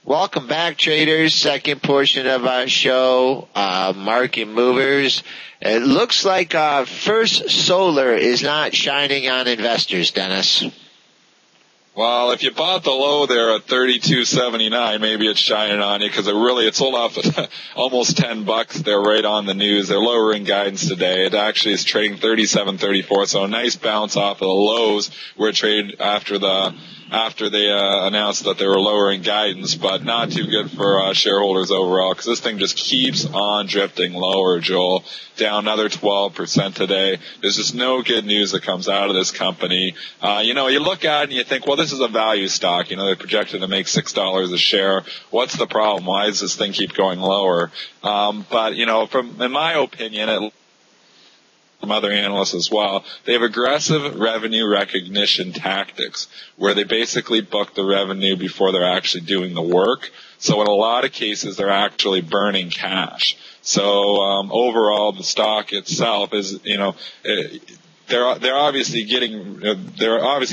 Welcome back, traders. Second portion of our show, Market Movers. It looks like First Solar is not shining on investors, Dennis. Well, if you bought the low there at $32.79, maybe it's shining on you because it sold off at almost $10. They're right on the news. They're lowering guidance today. It actually is trading $37.34, so a nice bounce off of the lows where it traded after they announced that they were lowering guidance, but not too good for shareholders overall because this thing just keeps on drifting lower, Joel. Down another 12% today. There's just no good news that comes out of this company. You look at it and you think, well, this is a value stock. They're projected to make $6 a share. What's the problem? Why does this thing keep going lower? But in my opinion, from other analysts as well, they have aggressive revenue recognition tactics where they basically book the revenue before they're actually doing the work. So in a lot of cases, they're actually burning cash. So overall, the stock itself is, they're obviously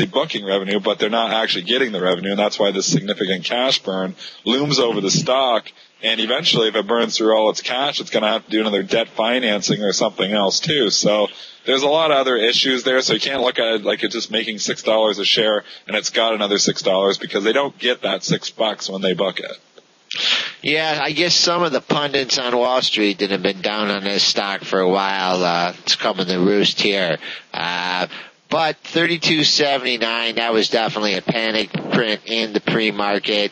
booking revenue, but they're not actually getting the revenue, and that's why this significant cash burn looms over the stock. And eventually, if it burns through all its cash, it's going to have to do another debt financing or something else too. So there's a lot of other issues there. So you can't look at it like it's just making $6 a share and it's got another $6 because they don't get that $6 when they book it. Yeah, I guess some of the pundits on Wall Street that have been down on this stock for a while, it's coming to roost here. But $32.79, that was definitely a panic print in the pre-market.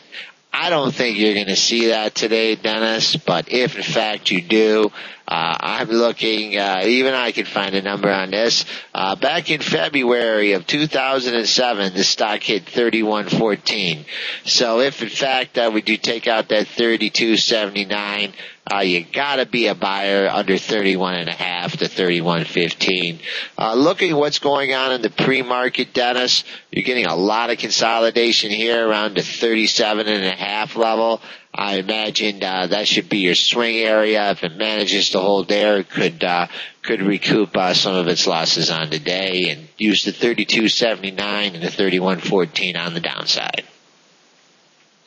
I don't think you're going to see that today, Dennis, but if in fact you do, I'm looking, even I can find a number on this. Back in February of 2007, the stock hit 31.14. So if in fact we do take out that 32.79, you gotta be a buyer under 31.5 to 31.15. Looking at what's going on in the pre-market, Dennis, you're getting a lot of consolidation here around the 37.5 level. I imagine that should be your swing area. If it manages to hold there, it could recoup some of its losses on the day and use the 32.79 and the 31.14 on the downside.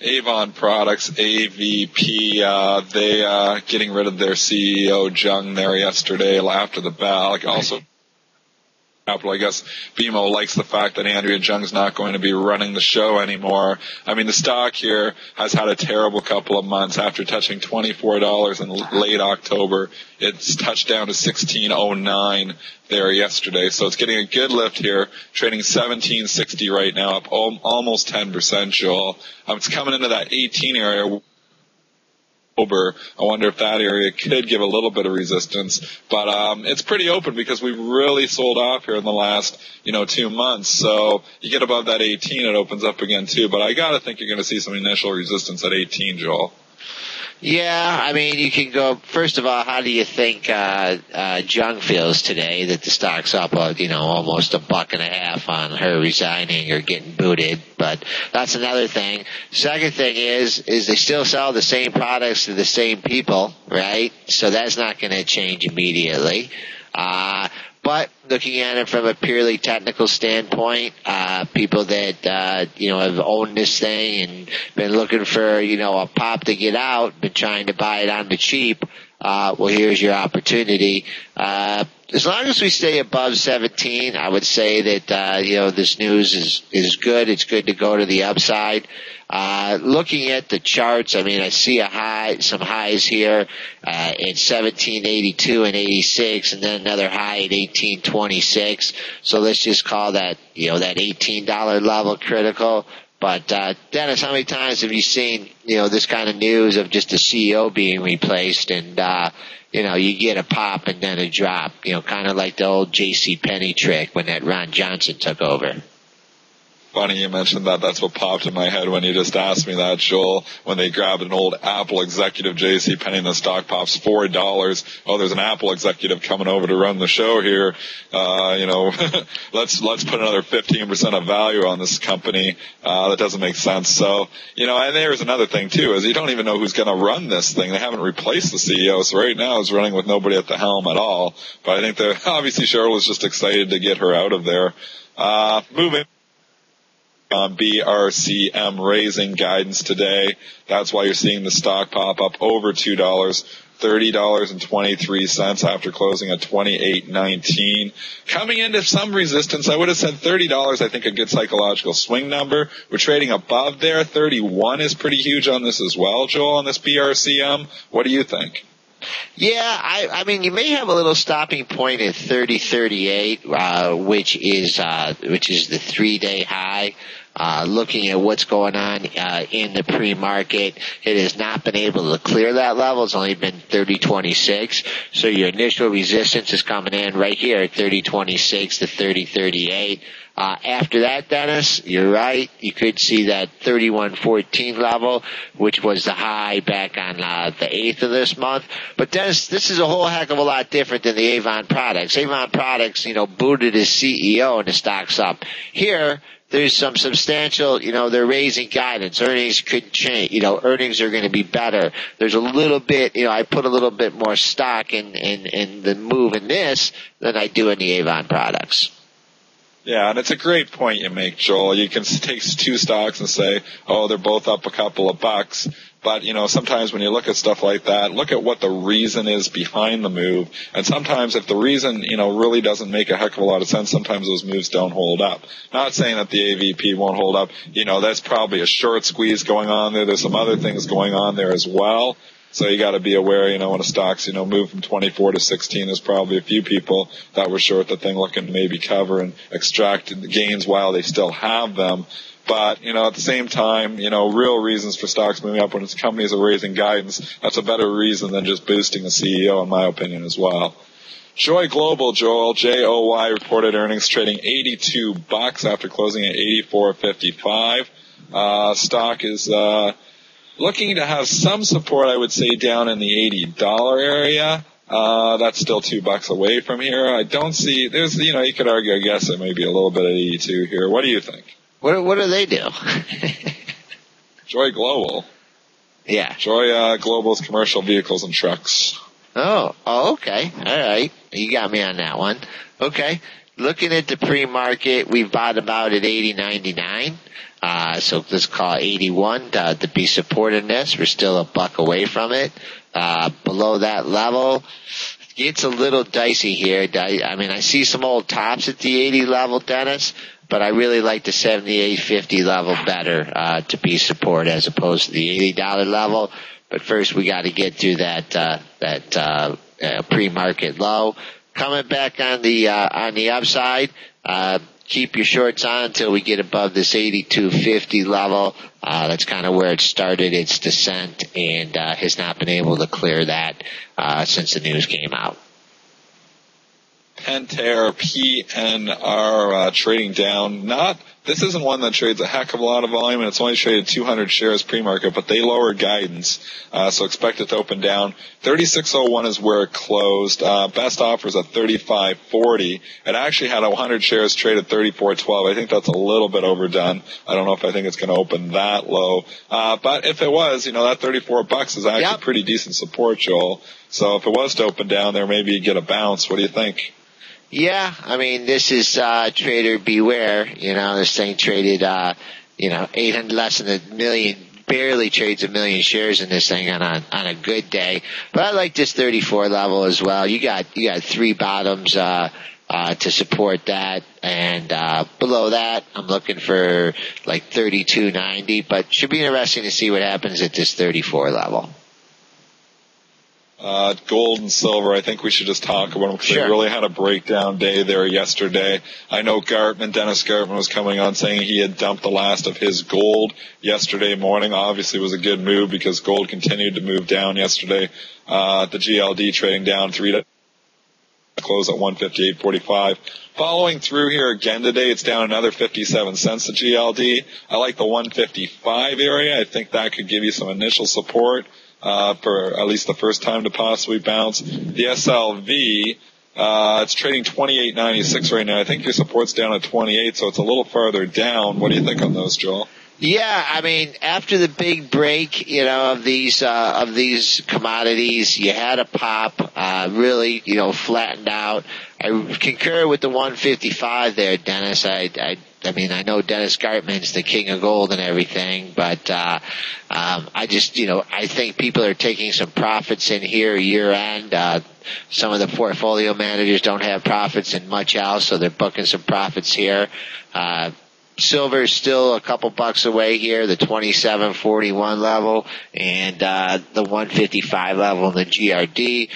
Avon Products, AVP, they getting rid of their CEO Jung there yesterday after the bell. Also, I guess BMO likes the fact that Andrea Jung's not going to be running the show anymore. I mean, the stock here has had a terrible couple of months. After touching $24 in late October, it's touched down to $16.09 there yesterday. So it's getting a good lift here, trading $17.60 right now, up almost 10%, Joel. It's coming into that 18 area. I wonder if that area could give a little bit of resistance, but it's pretty open because we've really sold off here in the last 2 months. So you get above that 18, it opens up again too. But I gotta think you're going to see some initial resistance at 18, Joel. Yeah, I mean, you can go, first of all, how do you think Jung feels today that the stock's up, almost $1.50 on her resigning or getting booted? But that's another thing. Second thing is they still sell the same products to the same people, right? So that's not going to change immediately. But looking at it from a purely technical standpoint, people that, have owned this thing and been looking for, a pop to get out, been trying to buy it on the cheap, well, here's your opportunity. As long as we stay above 17, I would say that, this news is good. It's good to go to the upside. Looking at the charts, I mean, I see some highs here, at 1782 and 86, and then another high at 1826. So let's just call that, that $18 level critical. But, Dennis, how many times have you seen, this kind of news of just a CEO being replaced and, you get a pop and then a drop, kind of like the old J.C. Penney trick when that Ron Johnson took over. Funny you mentioned that. That's what popped in my head when you just asked me that, Joel. When they grabbed an old Apple executive, J.C. Penney, and the stock pops $4. Oh, there's an Apple executive coming over to run the show here. Let's put another 15% of value on this company. That doesn't make sense. So, and there's another thing too, is you don't even know who's going to run this thing. They haven't replaced the CEO, so right now it's running with nobody at the helm at all. But I think that obviously Cheryl was just excited to get her out of there. Moving BRCM raising guidance today. That's why you're seeing the stock pop up over $2, $30.23 after closing at $28.19. Coming into some resistance, I would have said $30, I think a good psychological swing number. We're trading above there. 31 is pretty huge on this as well, Joel, on this BRCM. What do you think? Yeah, I mean, you may have a little stopping point at 30.38, which is the 3-day high. Looking at what's going on in the pre-market, it has not been able to clear that level. It's only been 30.26. So your initial resistance is coming in right here at 30.26 to 30.38. After that, Dennis, you're right. You could see that 31.14 level, which was the high back on the 8th of this month. But Dennis, this is a whole heck of a lot different than the Avon Products. Avon Products, booted his CEO and the stock's up. Here, there's some substantial, they're raising guidance. Earnings could change. Earnings are going to be better. There's a little bit, I put a little bit more stock in the move in this than I do in the Avon Products. Yeah, and it's a great point you make, Joel. You can take two stocks and say, oh, they're both up a couple of bucks. But, sometimes when you look at stuff like that, look at what the reason is behind the move. And sometimes if the reason, really doesn't make a heck of a lot of sense, sometimes those moves don't hold up. Not saying that the AVP won't hold up. That's probably a short squeeze going on there. There's some other things going on there as well. So you got to be aware, when a stock's, move from 24 to 16, there's probably a few people that were short the thing looking to maybe cover and extract the gains while they still have them. But, at the same time, real reasons for stocks moving up when its companies are raising guidance, that's a better reason than just boosting the CEO, in my opinion, as well. Joy Global, Joel, JOY, reported earnings trading $82 after closing at $84.55. Stock is, looking to have some support, I would say, down in the $80 area. That's still $2 away from here. I don't see, you could argue, I guess, it may be a little bit at 82 here. What do you think? What do they do? Joy Global. Yeah. Joy Global's commercial vehicles and trucks. Oh, okay. All right. You got me on that one. Okay. Looking at the pre-market, we've bought about at 80.99. So let's call it 81 to be supporting this. We're still $1 away from it. Below that level, it's a little dicey here. I see some old tops at the 80 level, Dennis, but I really like the 78.50 level better to be support as opposed to the $80 level. But first, we got to get through that pre-market low. Coming back on the upside. Keep your shorts on until we get above this 82.50 level. That's kind of where it started its descent and has not been able to clear that since the news came out. Pentair, PNR, trading down. This isn't one that trades a heck of a lot of volume, and it's only traded 200 shares pre-market, but they lowered guidance, so expect it to open down. 36.01 is where it closed. Best offer is at 35.40. It actually had 100 shares traded 34.12. I think that's a little bit overdone. I don't know if I think it's going to open that low. But if it was, that $34 is actually pretty decent support, Joel. So if it was to open down there, maybe you get a bounce. What do you think? Yeah, this is trader beware. This thing traded 800 less than a million, barely trades a million shares in this thing on a good day. But I like this 34 level as well. You got three bottoms to support that, and below that I'm looking for like 32.90, but should be interesting to see what happens at this 34 level. Gold and silver, I think we should just talk about them because Sure. They really had a breakdown day there yesterday. I know Dennis Gartman was coming on saying he had dumped the last of his gold yesterday morning. Obviously it was a good move because gold continued to move down yesterday. The GLD trading down 3 close at 158.45. Following through here again today, it's down another 57 cents to GLD. I like the 155 area. I think that could give you some initial support. For at least the first time to possibly bounce. The SLV, it's trading 28.96 right now. I think your support's down at 28, so it's a little farther down. What do you think on those, Joel? Yeah, after the big break, of these commodities, you had a pop, really, flattened out. I concur with the 155 there, Dennis. I I mean, I know Dennis Gartman's the king of gold and everything, but I just, I think people are taking some profits in here year end. Some of the portfolio managers don't have profits in much else, so they're booking some profits here. Silver is still a couple bucks away here, the 27.41 level and the 155 level in the GRD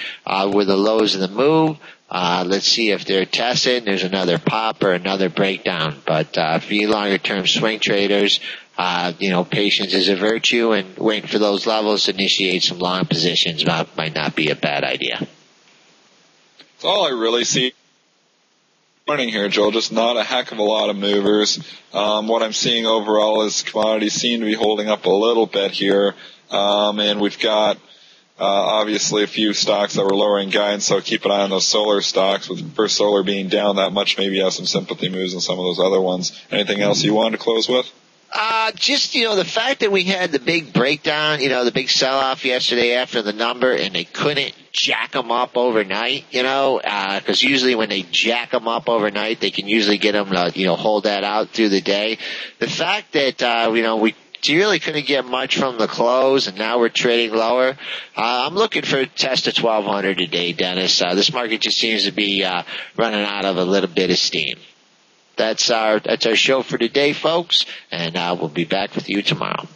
were the lows of the move. Let's see if they're tested. There's another pop or another breakdown. But for you longer-term swing traders, patience is a virtue, and waiting for those levels to initiate some long positions might not be a bad idea. That's all I really see morning here, Joe. Just not a heck of a lot of movers. What I'm seeing overall is commodities seem to be holding up a little bit here, and we've got obviously a few stocks that were lowering guidance, so keep an eye on those solar stocks. With First Solar being down that much, maybe you have some sympathy moves in some of those other ones. Anything else you wanted to close with? Just, the fact that we had the big breakdown, the big sell-off yesterday after the number, and they couldn't jack them up overnight, because usually when they jack them up overnight, they can usually get them to, hold that out through the day. The fact that, we really couldn't get much from the close, and now we're trading lower. I'm looking for a test of 1,200 today, Dennis. This market just seems to be running out of a little bit of steam. That's our show for today, folks, and we'll be back with you tomorrow.